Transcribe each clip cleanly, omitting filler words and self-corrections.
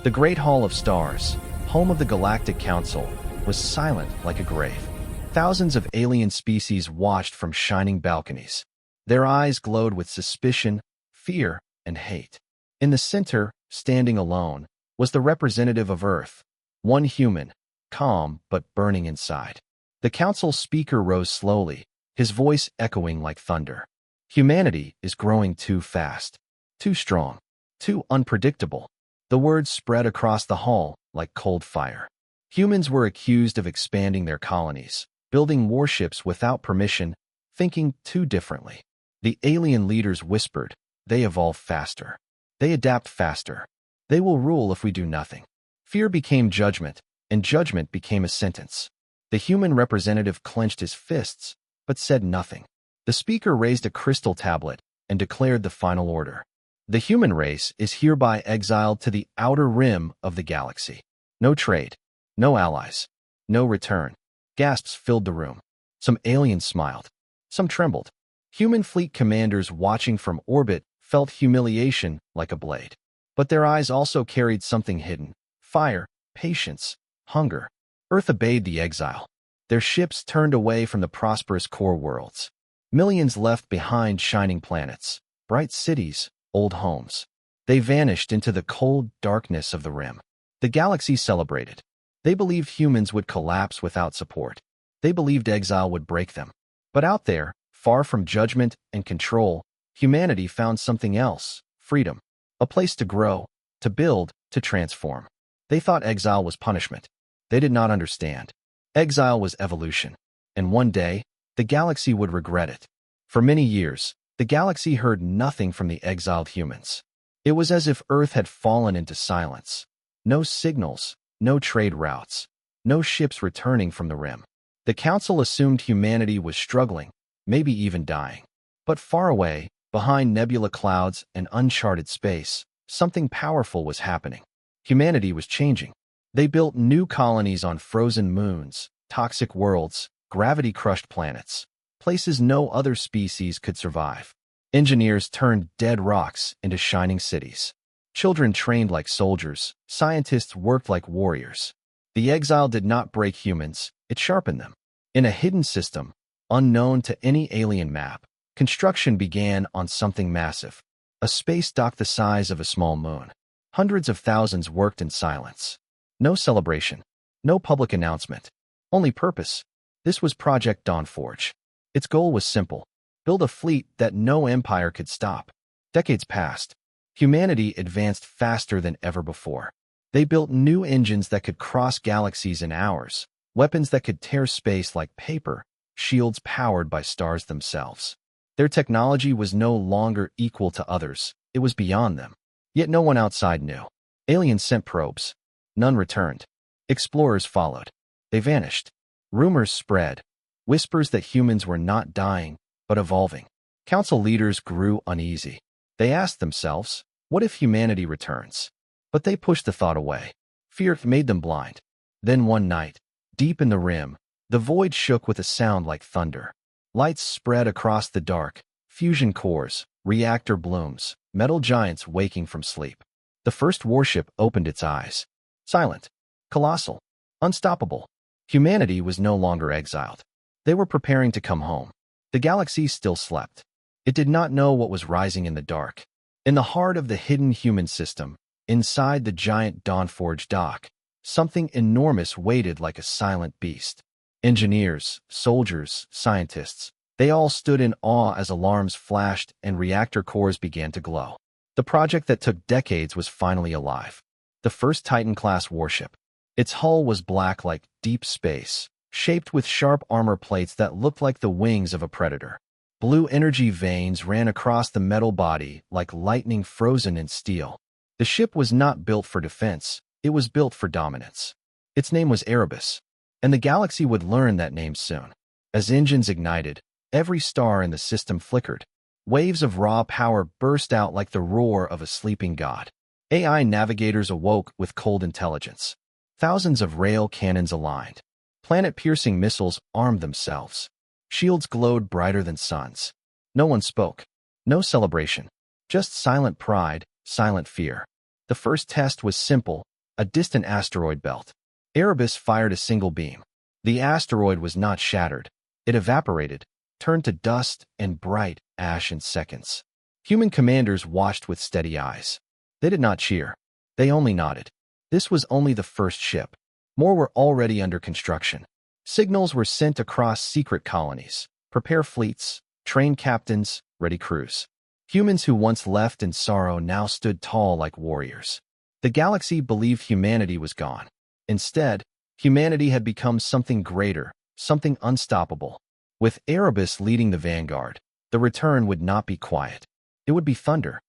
The Great Hall of Stars, home of the Galactic Council, was silent like a grave. Thousands of alien species watched from shining balconies. Their eyes glowed with suspicion, fear, and hate. In the center, standing alone, was the representative of Earth, one human, calm but burning inside. The council speaker rose slowly, his voice echoing like thunder. Humanity is growing too fast, too strong, too unpredictable. The words spread across the hall like cold fire. Humans were accused of expanding their colonies, building warships without permission, thinking too differently. The alien leaders whispered, "They evolve faster. They adapt faster. They will rule if we do nothing." Fear became judgment, and judgment became a sentence. The human representative clenched his fists, but said nothing. The speaker raised a crystal tablet and declared the final order. The human race is hereby exiled to the outer rim of the galaxy. No trade, no allies, no return. Gasps filled the room. Some aliens smiled. Some trembled. Human fleet commanders watching from orbit felt humiliation like a blade. But their eyes also carried something hidden: fire, patience, hunger. Earth obeyed the exile. Their ships turned away from the prosperous core worlds. Millions left behind shining planets, bright cities, old homes. They vanished into the cold darkness of the rim. The galaxy celebrated. They believed humans would collapse without support. They believed exile would break them. But out there, far from judgment and control, humanity found something else: freedom. A place to grow, to build, to transform. They thought exile was punishment. They did not understand. Exile was evolution. And one day, the galaxy would regret it. For many years, the galaxy heard nothing from the exiled humans. It was as if Earth had fallen into silence. No signals, no trade routes, no ships returning from the rim. The Council assumed humanity was struggling, maybe even dying. But far away, behind nebula clouds and uncharted space, something powerful was happening. Humanity was changing. They built new colonies on frozen moons, toxic worlds, gravity-crushed planets, places no other species could survive. Engineers turned dead rocks into shining cities. Children trained like soldiers, scientists worked like warriors. The exile did not break humans, it sharpened them. In a hidden system, unknown to any alien map, construction began on something massive. A space dock the size of a small moon. Hundreds of thousands worked in silence. No celebration, no public announcement, only purpose. This was Project Dawnforge. Its goal was simple: build a fleet that no empire could stop. Decades passed. Humanity advanced faster than ever before. They built new engines that could cross galaxies in hours, weapons that could tear space like paper, shields powered by stars themselves. Their technology was no longer equal to others, it was beyond them. Yet no one outside knew. Aliens sent probes. None returned. Explorers followed. They vanished. Rumors spread. Whispers that humans were not dying, but evolving. Council leaders grew uneasy. They asked themselves, what if humanity returns? But they pushed the thought away. Fear made them blind. Then one night, deep in the rim, the void shook with a sound like thunder. Lights spread across the dark, fusion cores, reactor blooms, metal giants waking from sleep. The first warship opened its eyes. Silent, colossal, unstoppable. Humanity was no longer exiled. They were preparing to come home. The galaxy still slept. It did not know what was rising in the dark. In the heart of the hidden human system, inside the giant Dawnforge dock, something enormous waited like a silent beast. Engineers, soldiers, scientists, they all stood in awe as alarms flashed and reactor cores began to glow. The project that took decades was finally alive. The first Titan-class warship. Its hull was black like deep space, shaped with sharp armor plates that looked like the wings of a predator. Blue energy veins ran across the metal body like lightning frozen in steel. The ship was not built for defense, it was built for dominance. Its name was Erebus, and the galaxy would learn that name soon. As engines ignited, every star in the system flickered. Waves of raw power burst out like the roar of a sleeping god. AI navigators awoke with cold intelligence. Thousands of rail cannons aligned. Planet-piercing missiles armed themselves. Shields glowed brighter than suns. No one spoke. No celebration. Just silent pride, silent fear. The first test was simple, a distant asteroid belt. Erebus fired a single beam. The asteroid was not shattered. It evaporated, turned to dust and bright ash in seconds. Human commanders watched with steady eyes. They did not cheer. They only nodded. This was only the first ship. More were already under construction. Signals were sent across secret colonies. Prepare fleets, train captains, ready crews. Humans who once left in sorrow now stood tall like warriors. The galaxy believed humanity was gone. Instead, humanity had become something greater, something unstoppable. With Erebus leading the vanguard, the return would not be quiet. It would be thunder.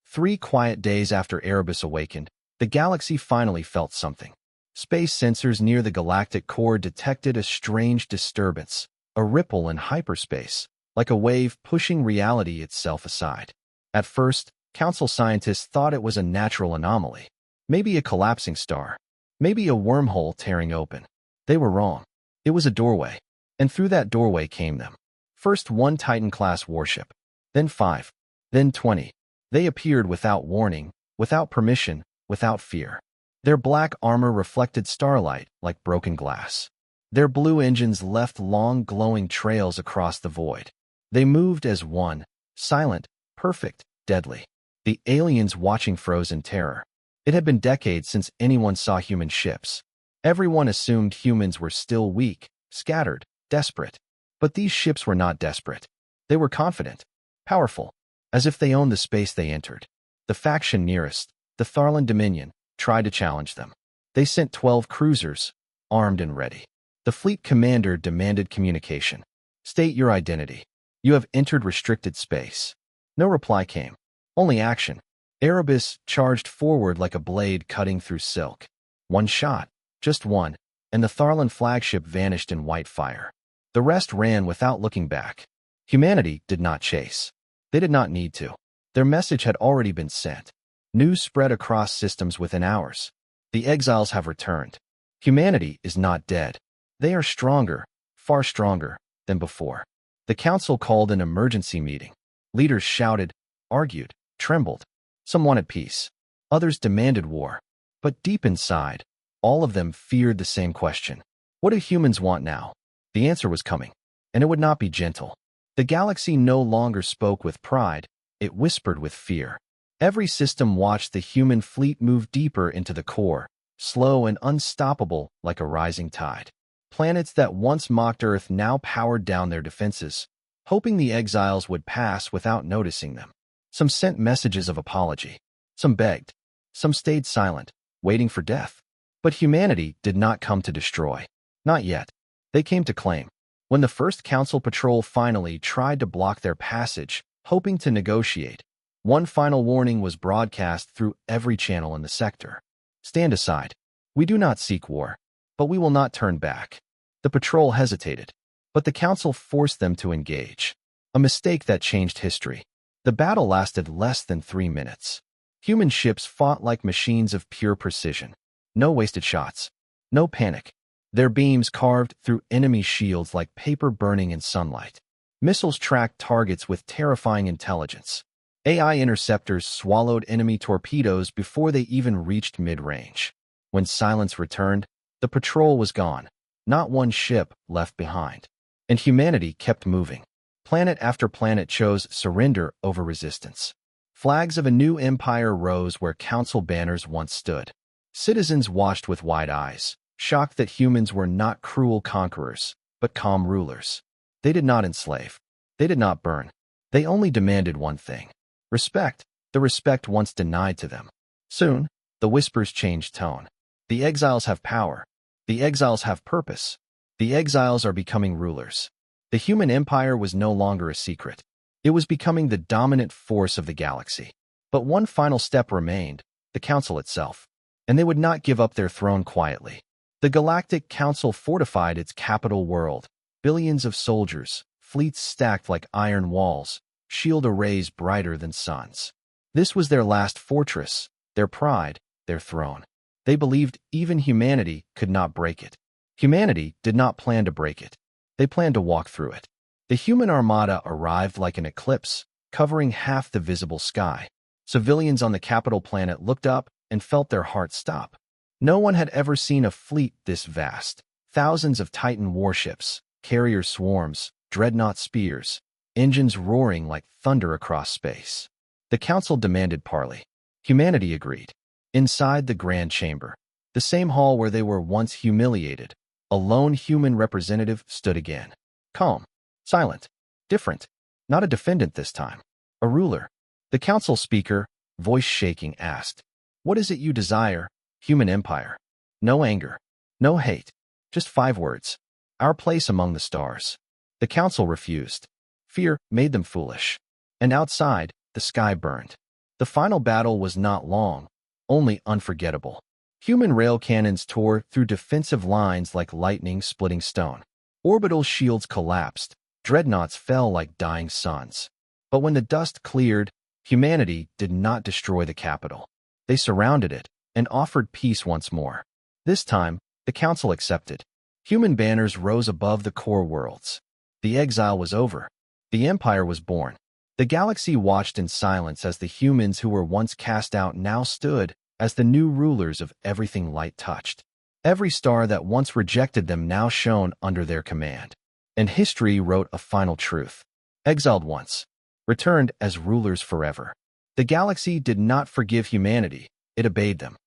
3 quiet days after Erebus awakened, the galaxy finally felt something. Space sensors near the galactic core detected a strange disturbance, a ripple in hyperspace, like a wave pushing reality itself aside. At first, Council scientists thought it was a natural anomaly. Maybe a collapsing star. Maybe a wormhole tearing open. They were wrong. It was a doorway. And through that doorway came them. First 1 Titan-class warship. Then 5. Then 20. They appeared without warning, without permission, without fear. Their black armor reflected starlight like broken glass. Their blue engines left long glowing trails across the void. They moved as one, silent, perfect, deadly. The aliens watching froze in terror. It had been decades since anyone saw human ships. Everyone assumed humans were still weak, scattered, desperate. But these ships were not desperate. They were confident, powerful, as if they owned the space they entered. The faction nearest, the Tharlan Dominion, tried to challenge them. They sent 12 cruisers, armed and ready. The fleet commander demanded communication. State your identity. You have entered restricted space. No reply came. Only action. Erebus charged forward like a blade cutting through silk. 1 shot, just one, and the Tharlan flagship vanished in white fire. The rest ran without looking back. Humanity did not chase. They did not need to. Their message had already been sent. News spread across systems within hours. The exiles have returned. Humanity is not dead. They are stronger, far stronger, than before. The council called an emergency meeting. Leaders shouted, argued, trembled. Some wanted peace. Others demanded war. But deep inside, all of them feared the same question. What do humans want now? The answer was coming, and it would not be gentle. The galaxy no longer spoke with pride. It whispered with fear. Every system watched the human fleet move deeper into the core, slow and unstoppable like a rising tide. Planets that once mocked Earth now powered down their defenses, hoping the exiles would pass without noticing them. Some sent messages of apology. Some begged. Some stayed silent, waiting for death. But humanity did not come to destroy. Not yet. They came to claim. When the first council patrol finally tried to block their passage, hoping to negotiate, one final warning was broadcast through every channel in the sector. Stand aside. We do not seek war, but we will not turn back. The patrol hesitated, but the council forced them to engage. A mistake that changed history. The battle lasted less than 3 minutes. Human ships fought like machines of pure precision. No wasted shots. No panic. Their beams carved through enemy shields like paper burning in sunlight. Missiles tracked targets with terrifying intelligence. AI interceptors swallowed enemy torpedoes before they even reached mid-range. When silence returned, the patrol was gone. Not one ship left behind. And humanity kept moving. Planet after planet chose surrender over resistance. Flags of a new empire rose where council banners once stood. Citizens watched with wide eyes, shocked that humans were not cruel conquerors, but calm rulers. They did not enslave. They did not burn. They only demanded one thing. Respect, the respect once denied to them. Soon, the whispers changed tone. The exiles have power. The exiles have purpose. The exiles are becoming rulers. The human empire was no longer a secret. It was becoming the dominant force of the galaxy. But one final step remained, the council itself. And they would not give up their throne quietly. The Galactic Council fortified its capital world. Billions of soldiers, fleets stacked like iron walls, shield arrays brighter than suns. This was their last fortress, their pride, their throne. They believed even humanity could not break it. Humanity did not plan to break it. They planned to walk through it. The human armada arrived like an eclipse, covering half the visible sky. Civilians on the capital planet looked up and felt their hearts stop. No one had ever seen a fleet this vast. Thousands of Titan warships, carrier swarms, dreadnought spears, engines roaring like thunder across space. The council demanded parley. Humanity agreed. Inside the grand chamber, the same hall where they were once humiliated, a lone human representative stood again. Calm, silent, different. Not a defendant this time. A ruler. The council speaker, voice shaking, asked, "What is it you desire, human empire?" No anger, no hate, just 5 words. Our place among the stars. The council refused. Fear made them foolish. And outside, the sky burned. The final battle was not long, only unforgettable. Human rail cannons tore through defensive lines like lightning splitting stone. Orbital shields collapsed. Dreadnoughts fell like dying suns. But when the dust cleared, humanity did not destroy the capital. They surrounded it and offered peace once more. This time, the council accepted. Human banners rose above the core worlds. The exile was over. The empire was born. The galaxy watched in silence as the humans who were once cast out now stood as the new rulers of everything light touched. Every star that once rejected them now shone under their command. And history wrote a final truth. Exiled once, returned as rulers forever. The galaxy did not forgive humanity, it obeyed them.